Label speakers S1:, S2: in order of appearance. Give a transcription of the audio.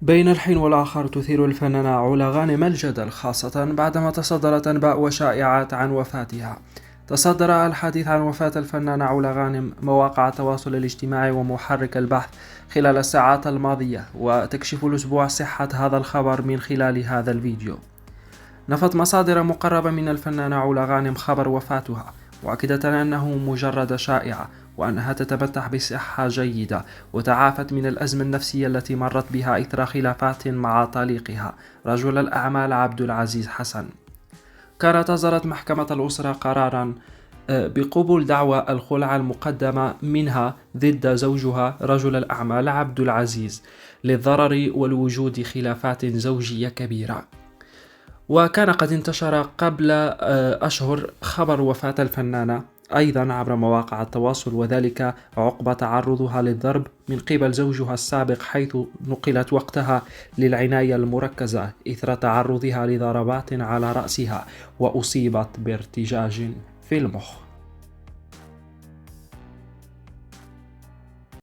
S1: بين الحين والآخر تثير الفنانة علا غانم الجدل، خاصة بعدما تصدرت أنباء وشائعات عن وفاتها. تصدر الحديث عن وفاة الفنانة علا غانم مواقع التواصل الاجتماعي ومحرك البحث خلال الساعات الماضية، وتكشف الأسبوع صحة هذا الخبر من خلال هذا الفيديو. نفت مصادر مقربة من الفنانة علا غانم خبر وفاتها، مؤكدة أنه مجرد شائعة، وأنها تتمتع بصحة جيدة وتعافت من الأزمة النفسية التي مرت بها إثر خلافات مع طليقها رجل الأعمال عبد العزيز حسن. كانت أصدرت محكمة الأسرة قرارا بقبول دعوى الخلع المقدمة منها ضد زوجها رجل الأعمال عبد العزيز للضرر والوجود خلافات زوجية كبيرة. وكان قد انتشر قبل أشهر خبر وفاة الفنانة أيضا عبر مواقع التواصل، وذلك عقب تعرضها للضرب من قبل زوجها السابق، حيث نقلت وقتها للعناية المركزة إثر تعرضها لضربات على رأسها، وأصيبت بارتجاج في المخ.